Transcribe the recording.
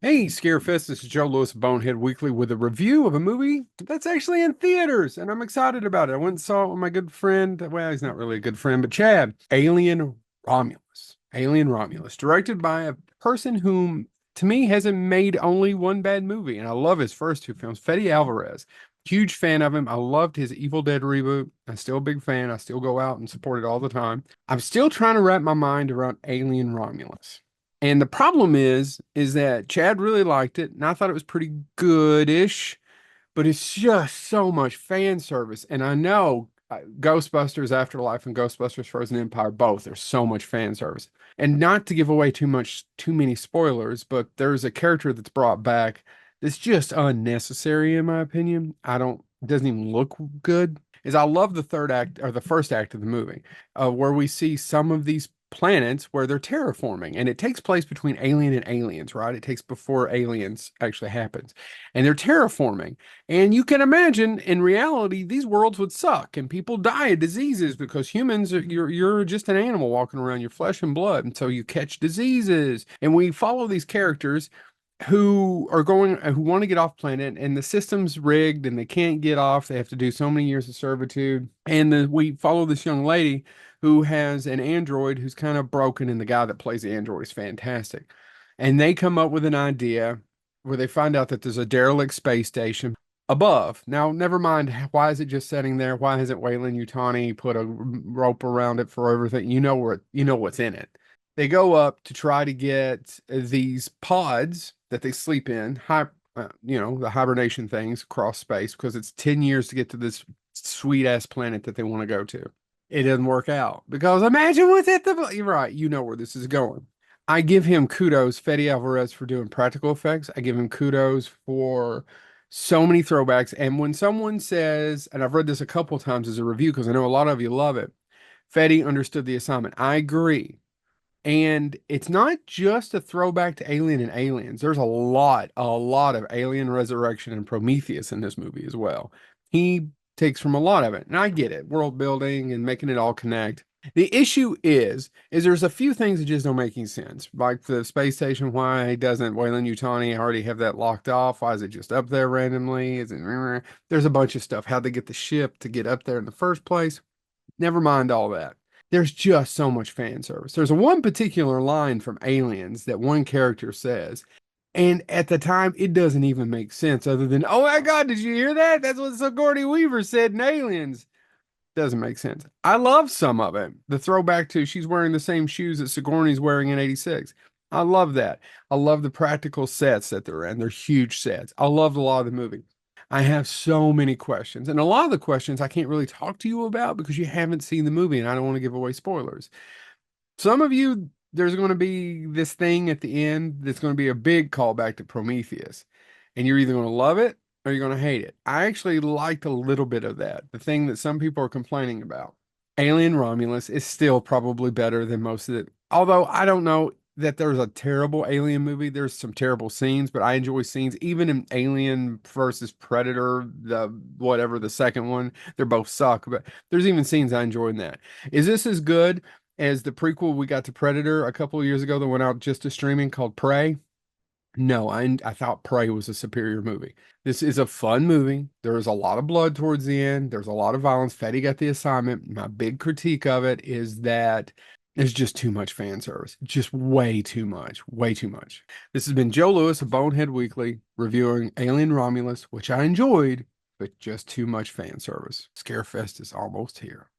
Hey, Scarefest, this is Joe Lewis, Bonehead Weekly, with a review of a movie that's actually in theaters, and I'm excited about it. I went and saw it with my good friend. Well, he's not really a good friend, but Chad. Alien Romulus. Alien Romulus, directed by a person whom, to me, hasn't made only one bad movie, and I love his first two films. Fede Alvarez. Huge fan of him. I loved his Evil Dead reboot. I'm still a big fan. I still go out and support it all the time. I'm still trying to wrap my mind around Alien Romulus. And the problem is that Chad really liked it, and I thought it was pretty good-ish, but it's just so much fan service. And I know Ghostbusters Afterlife and Ghostbusters Frozen Empire both, there's so much fan service. And not to give away too many spoilers, but there's a character that's brought back that's just unnecessary in my opinion. It doesn't even look good. Is I love the third act or the first act of the movie, where we see some of these planets where they're terraforming, and it takes place between Alien and Aliens, right? It takes before Aliens actually happens, and they're terraforming. And you can imagine in reality, these worlds would suck and people die of diseases because humans, you're just an animal walking around, your flesh and blood. And so you catch diseases. And we follow these characters who want to get off planet, and the system's rigged and they can't get off. They have to do so many years of servitude. And we follow this young lady who has an android who's kind of broken, and the guy that plays the android is fantastic. And they come up with an idea where they find out that there's a derelict space station above. Now, never mind, why is it just sitting there? Why hasn't Wayland Yutani put a rope around it for everything? You know what's in it. They go up to try to get these pods that they sleep in, the hibernation things across space, because it's 10 years to get to this sweet ass planet that they want to go to. It doesn't work out because imagine what's at you're right, you know where this is going. I give him kudos, Fede Alvarez, for doing practical effects. I give him kudos for so many throwbacks. And when someone says, and I've read this a couple times as a review because I know a lot of you love it, Fede understood the assignment. I agree. And it's not just a throwback to Alien and Aliens. There's a lot of Alien Resurrection and Prometheus in this movie as well. He takes from a lot of it. And I get it, world building and making it all connect. The issue is there's a few things that just don't make any sense. Like the space station, why doesn't Wayland Yutani already have that locked off? Why is it just up there randomly? There's a bunch of stuff. How'd they get the ship to get up there in the first place? Never mind all that. There's just so much fan service. There's one particular line from Aliens that one character says, and at the time, it doesn't even make sense other than, oh my God, did you hear that? That's what Sigourney Weaver said in Aliens. Doesn't make sense. I love some of it. The throwback to she's wearing the same shoes that Sigourney's wearing in 86. I love that. I love the practical sets that they're in. They're huge sets. I loved a lot of the movie. I have so many questions, and a lot of the questions I can't really talk to you about because you haven't seen the movie, and I don't want to give away spoilers. Some of you, there's going to be this thing at the end that's going to be a big callback to Prometheus, and you're either going to love it or you're going to hate it. I actually liked a little bit of that, the thing that some people are complaining about. Alien Romulus is still probably better than most of it. Although I don't know that there's a terrible Alien movie. There's some terrible scenes, but I enjoy scenes even in Alien versus Predator, the whatever the second one. They're both suck, but there's even scenes I enjoy in that. Is this as good as the prequel we got to Predator a couple of years ago that went out just to streaming called Prey? No, I thought Prey was a superior movie. This is a fun movie. There's a lot of blood towards the end. There's a lot of violence. Fetty got the assignment. My big critique of it is that there's just too much fan service. Just way too much. Way too much. This has been Joe Lewis of Bonehead Weekly reviewing Alien Romulus, which I enjoyed, but just too much fan service. Scarefest is almost here.